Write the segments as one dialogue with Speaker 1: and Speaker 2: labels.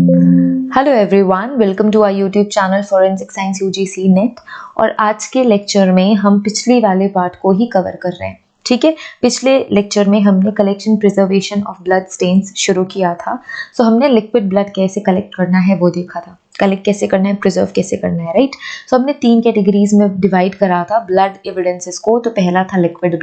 Speaker 1: Hello everyone, welcome to our YouTube channel forensic science UGC NET. और आज के lecture में हम पिछले वाले पार्ट को ही कवर कर रहे हैं। ठीक है, पिछले लेक्चर में हमने collection preservation of blood stains शुरू किया था। सो हमने लिक्विड ब्लड कैसे कलेक्ट करना है वो देखा था, कलेक्ट कैसे करना है, प्रिजर्व कैसे करना है, राइट। सो हमने 3 कैटेगरीज में डिवाइड करा था ब्लड एविडेंसेस को। तो पहला था liquid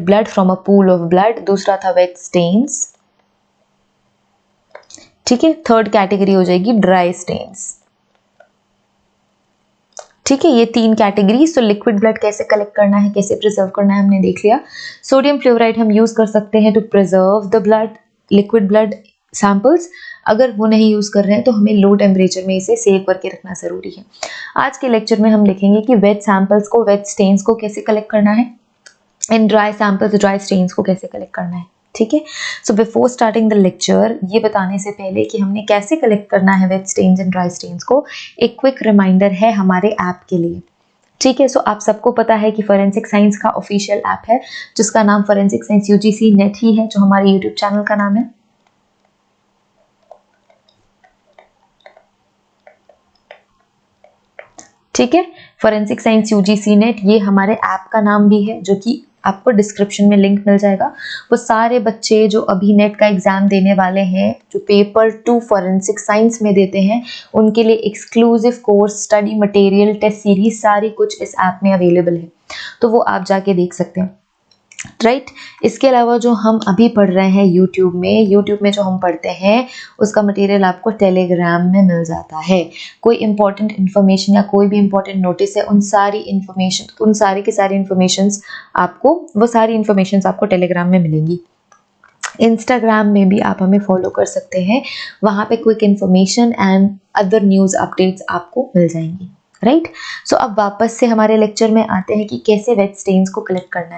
Speaker 1: blood from a pool of blood, दूसरा था वेट स्टेन्स, ठीक है। थर्ड कैटेगरी हो जाएगी ड्राई स्टेन्स, ठीक है। ये 3 कैटेगरीज। तो लिक्विड ब्लड कैसे कलेक्ट करना है, कैसे प्रिजर्व करना है हमने देख लिया। सोडियम फ्लोराइड हम यूज कर सकते हैं to preserve the blood, liquid blood samples. अगर वो नहीं यूज कर रहे हैं तो हमें लो टेम्परेचर में इसे सेव करके रखना जरूरी है। आज के लेक्चर में हम देखेंगे कि वेट सैंपल्स को, वेट स्टेन्स को कैसे कलेक्ट करना है, and dry samples, dry stains को कैसे कलेक्ट करना है, ठीक है। So before starting the lecture, ये बताने से पहले कि हमने कैसे कलेक्ट करना है wet stains and dry stains को, एक क्विक रिमाइंडर है हमारे ऐप के लिए, ठीक है। सो आप सबको पता है कि फॉरेंसिक साइंस का ऑफिशियल ऐप है जिसका नाम फॉरेंसिक साइंस यूजीसी नेट ही है, जो हमारे यूट्यूब चैनल का नाम है, ठीक है। फॉरेंसिक साइंस यूजीसी नेट, ये हमारे ऐप का नाम भी है, जो कि आपको डिस्क्रिप्शन में लिंक मिल जाएगा। वो सारे बच्चे जो अभी नेट का एग्जाम देने वाले हैं, जो पेपर 2 फॉरेंसिक साइंस में देते हैं, उनके लिए exclusive course, study material, test series सारी कुछ इस ऐप में अवेलेबल है, तो वो आप जाके देख सकते हैं, राइट। इसके अलावा जो हम अभी पढ़ रहे हैं यूट्यूब में जो हम पढ़ते हैं उसका मटेरियल आपको टेलीग्राम में मिल जाता है। कोई इंपॉर्टेंट इन्फॉर्मेशन या कोई भी इंपॉर्टेंट नोटिस है, उन सारी की सारी इन्फॉर्मेशंस आपको टेलीग्राम में मिलेंगी। इंस्टाग्राम में भी आप हमें फॉलो कर सकते हैं, वहाँ पे quick information and other news updates आपको मिल जाएंगी, राइट। सो अब वापस से हमारे लेक्चर में आते हैं कि कैसे वेट स्टेन्स को कलेक्ट करना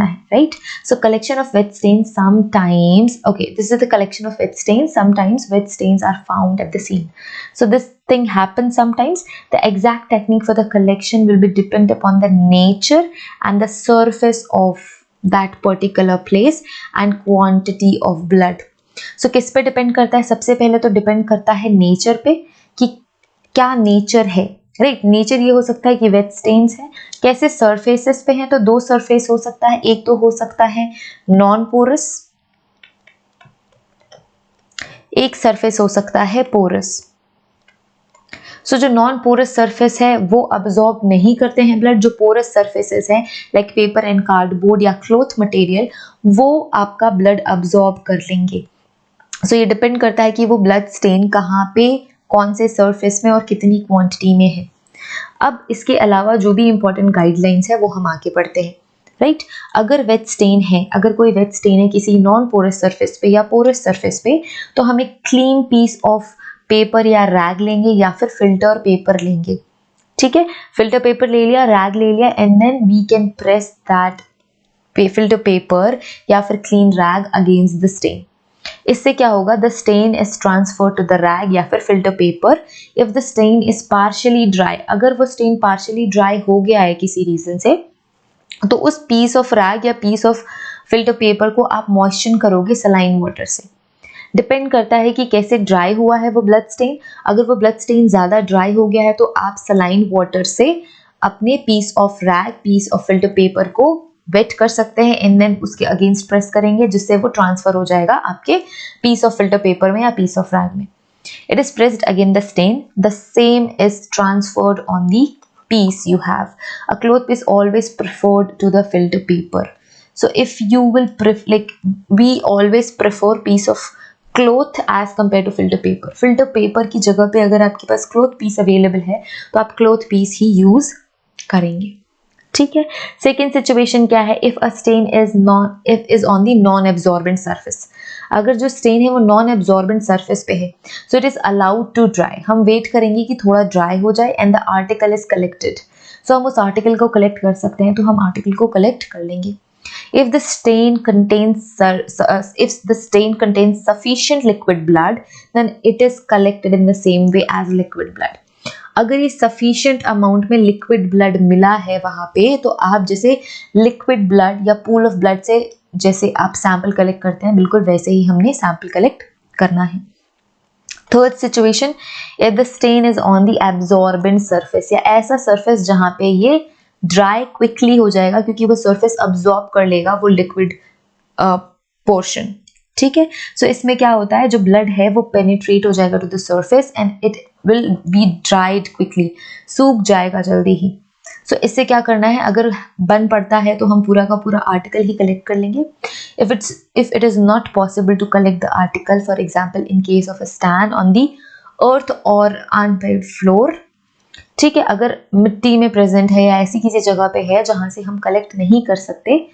Speaker 1: है, right. So collection of wet stains, sometimes, okay, this is the collection of wet stains. Sometimes wet stains are found at the scene, so this thing happens sometimes. The exact technique for the collection will be depend upon the nature and the surface of that particular place and quantity of blood. So किस पे depend करता है? सबसे पहले तो depend करता है nature पे, कि क्या नेचर है, राइट। नेचर ये हो सकता है कि वेट स्टेन्स है, कैसे सरफेसेस पे हैं, तो 2 सरफेस हो सकता है। एक तो हो सकता है नॉन पोरस, एक सरफेस हो सकता है पोरस। सो जो नॉन पोरस सरफेस है वो अब्सॉर्ब नहीं करते हैं ब्लड। जो पोरस सरफेसेस हैं लाइक पेपर एंड कार्डबोर्ड या क्लॉथ मटेरियल, वो आपका ब्लड अब्सॉर्ब कर लेंगे। सो ये डिपेंड करता है कि वो ब्लड स्टेन कहाँ पे, कौन से सरफेस में और कितनी क्वांटिटी में है। अब इसके अलावा जो भी इंपॉर्टेंट गाइडलाइंस है वो हम आगे पढ़ते हैं, राइट। अगर कोई वेट स्टेन है किसी नॉन पोरस सरफेस पे या पोरस सरफेस पे, तो हम एक क्लीन पीस ऑफ पेपर या रैग लेंगे या फिर फिल्टर पेपर लेंगे, ठीक है। फिल्टर पेपर ले लिया, रैग ले लिया, and then we can press that filter paper या फिर clean rag against the stain. इससे क्या होगा? The stain is transfer to the rag या फिर filter paper if the stain is partially dry. अगर वो स्टेन पार्शियली ड्राई हो गया है किसी रीजन से, तो उस पीस ऑफ रैग या पीस ऑफ फिल्टर पेपर को आप मॉइस्चर करोगे सलाइन वाटर से। डिपेंड करता है कि कैसे ड्राई हुआ है वो ब्लड स्टेन। अगर वो ब्लड स्टेन ज़्यादा ड्राई हो गया है तो आप सलाइन वाटर से अपने piece of rag, piece of filter paper को वेट कर सकते हैं, एंड देन उसके अगेंस्ट प्रेस करेंगे, जिससे वो ट्रांसफर हो जाएगा आपके पीस ऑफ फिल्टर पेपर में या पीस ऑफ रैग में। It is pressed again the stand, the same is transferred on the piece you have. A cloth piece always preferred to the filter paper. So if you will we always prefer piece of cloth as compared to filter paper. Filter paper की जगह पे अगर आपके पास cloth piece available है तो आप cloth piece ही use करेंगे, ठीक है। सेकेंड सिचुएशन क्या है? If a stain is on the non absorbent surface. अगर जो स्टेन है वो नॉन एब्जॉर्बेंट सरफेस पे है, so it is allowed to dry. हम वेट करेंगे कि थोड़ा ड्राई हो जाए, and the article is collected. So हम उस आर्टिकल को कलेक्ट कर सकते हैं, तो हम आर्टिकल को कलेक्ट कर लेंगे। If the stain contains sufficient liquid blood, then it is collected in the same way as liquid blood. अगर ये सफिशिएंट अमाउंट में लिक्विड ब्लड मिला है वहां पे, तो आप जैसे लिक्विड ब्लड या पूल ऑफ ब्लड से जैसे आप सैंपल कलेक्ट करते हैं बिल्कुल वैसे ही हमने सैंपल कलेक्ट करना है। Third situation, if the stain is on the absorbent surface, या ऐसा सरफेस जहां पे ये ड्राई क्विकली हो जाएगा क्योंकि वो सरफेस अब्जॉर्ब कर लेगा वो लिक्विड पोर्शन। ठीक है, सो इसमें क्या होता है, जो ब्लड है वो पेनिट्रेट हो जाएगा to the surface and it will be dried quickly, सूख जाएगा जल्दी ही। सो इससे क्या करना है, अगर बन पड़ता है तो हम पूरा का पूरा आर्टिकल ही कलेक्ट कर लेंगे। If it is not possible to collect the article, for example in case of a stand on the earth और अनपेव्ड फ्लोर, ठीक है, अगर मिट्टी में प्रेजेंट है या ऐसी किसी जगह पे है जहां से हम कलेक्ट नहीं कर सकते,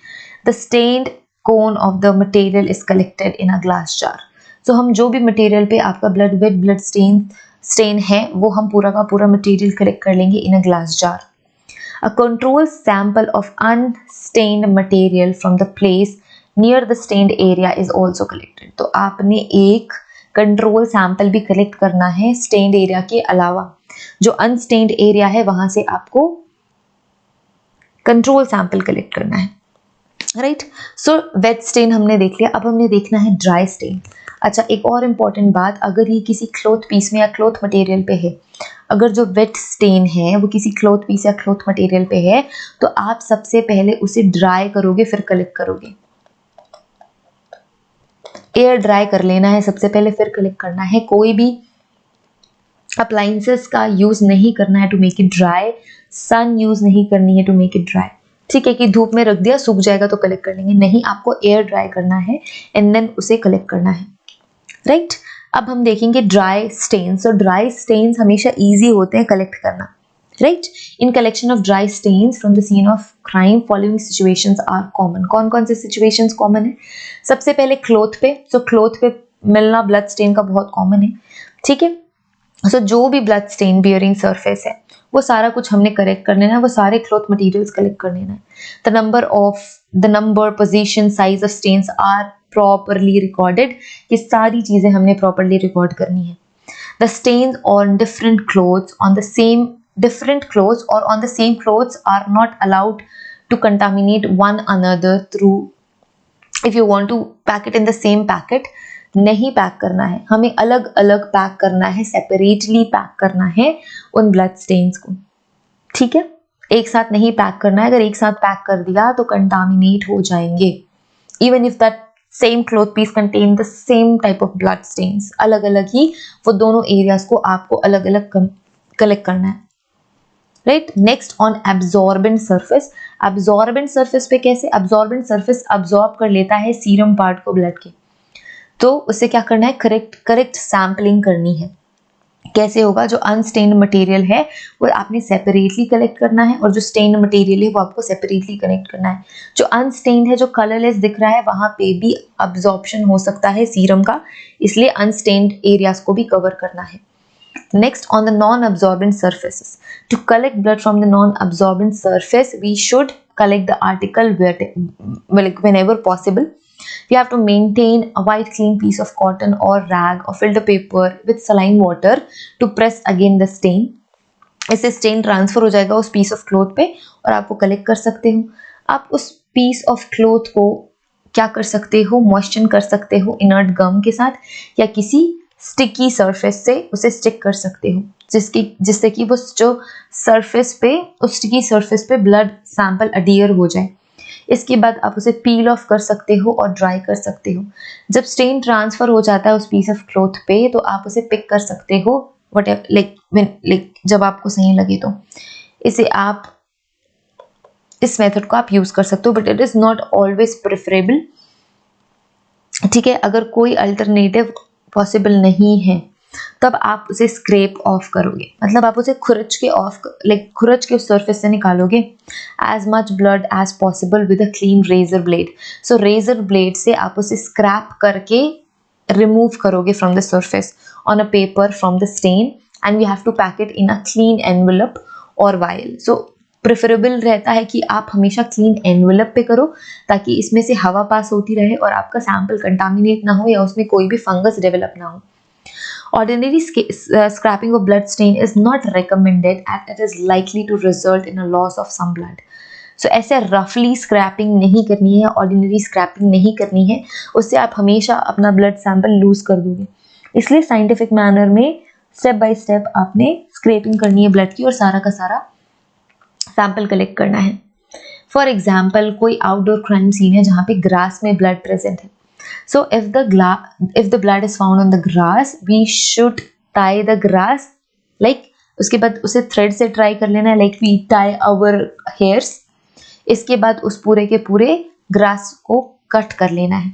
Speaker 1: the stained cone of the material is collected in a glass jar. So हम जो भी मटेरियल पे आपका वेट ब्लड स्टेन है वो हम पूरा का पूरा मटेरियल कलेक्ट कर लेंगे in a glass jar. A controlled sample of unstained material from the place near the stained area is also collected. तो आपने एक कंट्रोल सैंपल भी कलेक्ट करना है स्टेन्ड एरिया के अलावा। जो अनस्टेन्ड एरिया है वहां से आपको कंट्रोल सैंपल कलेक्ट करना है, राइट। सो वेट स्टेन हमने देख लिया, अब हमने देखना है ड्राई स्टेन। अच्छा, एक और इम्पॉर्टेंट बात, अगर ये किसी क्लॉथ पीस में या क्लॉथ मटेरियल पे है, अगर जो वेट स्टेन है वो किसी क्लॉथ पीस या क्लॉथ मटेरियल पे है तो आप सबसे पहले उसे ड्राई करोगे फिर कलेक्ट करोगे। एयर ड्राई कर लेना है सबसे पहले फिर कलेक्ट करना है। कोई भी अप्लायंसेस का यूज नहीं करना है to make it dry, sun use नहीं करनी है टू मेक इट ड्राई। ठीक है कि धूप में रख दिया सूख जाएगा तो कलेक्ट कर लेंगे, नहीं, आपको एयर ड्राई करना है एंड देन उसे कलेक्ट करना है, राइट। अब हम देखेंगे ड्राई स्टेन्स। तो ड्राई स्टेन्स हमेशा इजी होते हैं कलेक्ट करना, right. In collection of dry stains from the scene of crime following situations are common. कौन कौन से सिचुएशंस कॉमन है? सबसे पहले क्लॉथ पे, सो क्लॉथ पे मिलना ब्लड स्टेन का बहुत कॉमन है, ठीक है। सो जो भी ब्लड स्टेन बियरिंग सरफेस है वो सारा कुछ हमने कलेक्ट कर लेना है, वो सारे क्लॉथ मटेरियल्स कलेक्ट कर लेना है। The number position size of stains are properly recorded, ये सारी चीजें हमने प्रॉपरली रिकॉर्ड करनी है। The stains on different clothes on the same clothes are not allowed to contaminate one another through, if you want to pack it in the same packet, नहीं pack करना है, हमें अलग अलग पैक करना है, सेपरेटली पैक करना है उन ब्लड स्टेन्स को, ठीक है। एक साथ नहीं पैक करना है, अगर एक साथ पैक कर दिया तो कंटामिनेट हो जाएंगे। Even if that same cloth piece contain the same type of blood stains, अलग अलग ही वो दोनों एरियाज को आपको अलग अलग कलेक्ट करना है, right. Next on absorbent surface. Absorbent surface पे कैसे? एब्जॉर्बेंट सरफेस अब्जॉर्ब कर लेता है सीरम पार्ट को ब्लड के, तो उसे क्या करना है, करेक्ट सैम्पलिंग करनी है। कैसे होगा? जो अनस्टेन्ड मटेरियल है वो आपने सेपरेटली कलेक्ट करना है और जो स्टेन्ड मटेरियल है वो आपको सेपरेटली कलेक्ट करना है। जो अनस्टेन्ड है, जो कलरलेस दिख रहा है, वहां पे भी अब्जॉर्प्शन हो सकता है सीरम का, इसलिए अनस्टेन्ड एरियाज को भी कवर करना है। Next, on the non-absorbent surfaces. To collect blood from the non-absorbent surface, we should collect the article whenever possible. We have to maintain a white clean piece of cotton or rag or filter paper with saline water to press again the stain. इससे stand transfer हो जाएगा उस piece of cloth पे और आप वो collect कर सकते हो। आप उस पीस ऑफ क्लॉथ को क्या कर सकते हो, मॉइस्चर कर सकते हो इनर्ट गम के साथ या किसी स्टिकी सरफेस से उसे स्टिक कर सकते हो, जिससे कि वो जो सरफेस पे, उस स्टिकी सरफेस पे ब्लड सैंपल अडियर हो जाए। इसके बाद आप उसे पील ऑफ कर सकते हो और ड्राई कर सकते हो। जब स्टेन ट्रांसफर हो जाता है उस पीस ऑफ क्लॉथ पे तो आप उसे पिक कर सकते हो, लाइक जब आपको सही लगे तो। इसे आप इस मेथड को आप यूज कर सकते हो, but it is not always preferable, ठीक है। अगर कोई अल्टरनेटिव पॉसिबल नहीं है तब आप उसे स्क्रैप ऑफ करोगे, मतलब आप उसे खुरच के उस सरफेस से निकालोगे। As much blood as possible with a clean razor blade. So razor blade से आप उसे स्क्रैप करके रिमूव करोगे from the surface on a paper from the stain and we have to pack it in a clean envelope और vial. So preferable रहता है कि आप हमेशा क्लीन एनवेलप पे करो ताकि इसमें से हवा पास होती रहे और आपका सैंपल कंटामिनेट ना हो या उसमें कोई भी फंगस डेवलप ना हो। Ordinary scrapping of blood stain is not recommended as it is likely to result in a loss of some blood. सो ऐसे रफली स्क्रैपिंग नहीं करनी है, ऑर्डिनरी स्क्रैपिंग नहीं करनी है, उससे आप हमेशा अपना ब्लड सैंपल लूज कर दोगे। इसलिए साइंटिफिक मैनर में स्टेप बाय स्टेप आपने स्क्रैपिंग करनी है ब्लड की और सारा का सारा सैंपल कलेक्ट करना है। फॉर एग्जाम्पल कोई आउटडोर क्राइम सीन है जहाँ पे ग्रास में ब्लड प्रेजेंट है, so if the blood is found on the grass we should tie the grass, like उसके बाद उसे थ्रेड से ट्राई कर लेना है, like we tie our hairs. इसके बाद उस पूरे के पूरे ग्रास को कट कर लेना है।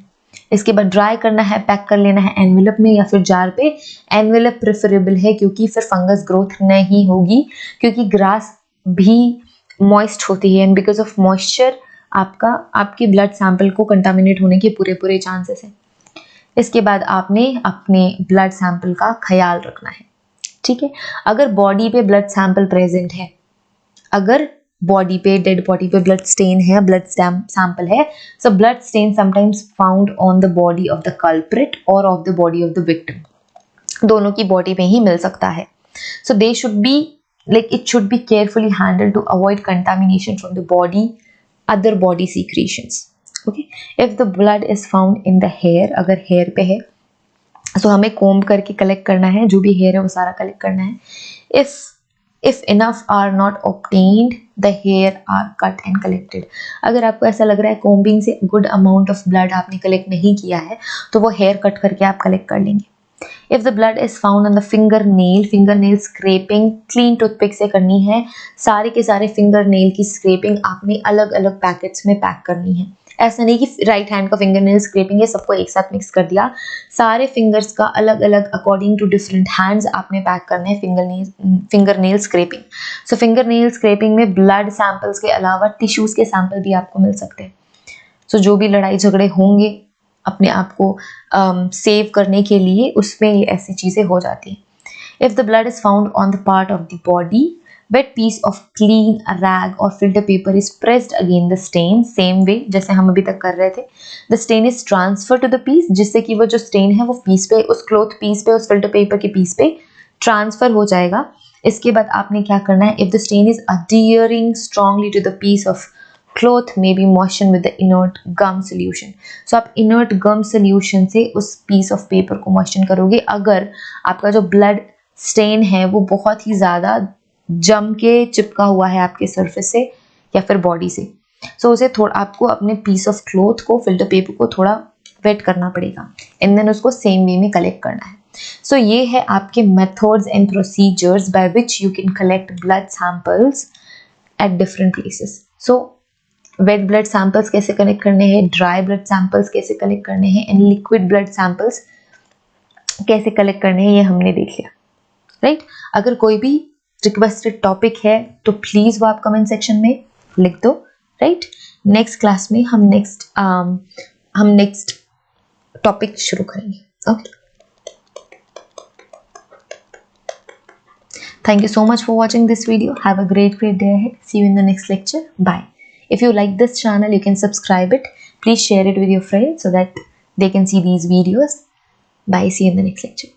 Speaker 1: इसके बाद ड्राई करना है, पैक कर लेना है एनवेलप में या फिर जार पे। एनवेलप प्रेफरेबल है क्योंकि फिर फंगस ग्रोथ नहीं होगी, क्योंकि ग्रास भी मॉइस्ट होती है एंड बिकॉज ऑफ मॉइस्चर आपके ब्लड सैंपल को कंटामिनेट होने के पूरे चांसेस हैं। इसके बाद आपने अपने ब्लड सैंपल का ख्याल रखना है, ठीक है। अगर बॉडी पे ब्लड सैंपल प्रेजेंट है, अगर बॉडी पे, डेड बॉडी पे ब्लड स्टेन है, ब्लड सैंपल है, so blood stain sometimes found on the body of the culprit और of the body of the victim, दोनों की बॉडी में ही मिल सकता है। So they should be like it should be carefully handled to avoid contamination from the body, other body secretions. Okay, if the blood is found in the hair, अगर hair पे है तो हमें comb करके collect करना है, जो भी hair है वो सारा collect करना है। if enough are not obtained, the hair are cut and collected. अगर आपको ऐसा लग रहा है combing से good amount of blood आपने collect नहीं किया है तो वो hair cut करके आप collect कर लेंगे। If the blood is found on the fingernail scraping clean toothpick से करनी है। सारे के सारे fingernail की scraping आपने अलग अलग पैकेट्स में पैक करनी है। ऐसा नहीं कि राइट हैंड का fingernail scraping है सबको एक साथ मिक्स कर दिया, सारे फिंगर्स का अलग अलग अकॉर्डिंग टू डिफरेंट हैंड्स आपने पैक करना है fingernail scraping। सो fingernail scraping में ब्लड सैंपल्स के अलावा टिश्यूज के सैंपल भी आपको मिल सकते हैं। सो जो भी लड़ाई झगड़े होंगे अपने आप को सेव करने के लिए उसमें ये ऐसी चीज़ें हो जाती हैं। If the blood is found on the part of the body, wet piece of clean rag और filter paper is pressed again the stain, same way जैसे हम अभी तक कर रहे थे। The stain is transfer to the piece, जिससे कि वो जो स्टेन है वो पीस पे, उस क्लॉथ पीस पे, उस फिल्टर पेपर के पीस पे ट्रांसफर हो जाएगा। इसके बाद आपने क्या करना है, if the stain is adhering strongly to the piece of cloth may be moistened with the inert gum solution. So आप inert gum solution से उस piece of paper को moisten करोगे। अगर आपका जो blood stain है वो बहुत ही ज़्यादा जम के चिपका हुआ है आपके surface से या फिर body से, so उसे थोड़ा आपको अपने piece of cloth को, filter paper को थोड़ा wet करना पड़ेगा and then उसको same way में collect करना है। So ये है आपके methods and procedures by which you can collect blood samples at different places. So wet blood samples कैसे कलेक्ट करने हैं, ड्राई ब्लड सैंपल्स कैसे कलेक्ट करने हैं एंड लिक्विड ब्लड सैंपल्स कैसे कलेक्ट करने हैं, ये हमने देख लिया, राइट। अगर कोई भी रिक्वेस्टेड टॉपिक है तो प्लीज़ वो आप कमेंट सेक्शन में लिख दो, राइट। नेक्स्ट क्लास में हम नेक्स्ट टॉपिक शुरू करेंगे, okay. Thank you so much for watching this video. Have a great day ahead. See you in the next lecture. Bye. If you like this channel, you can subscribe it. Please share it with your friends so that they can see these videos. Bye. See you in the next lecture.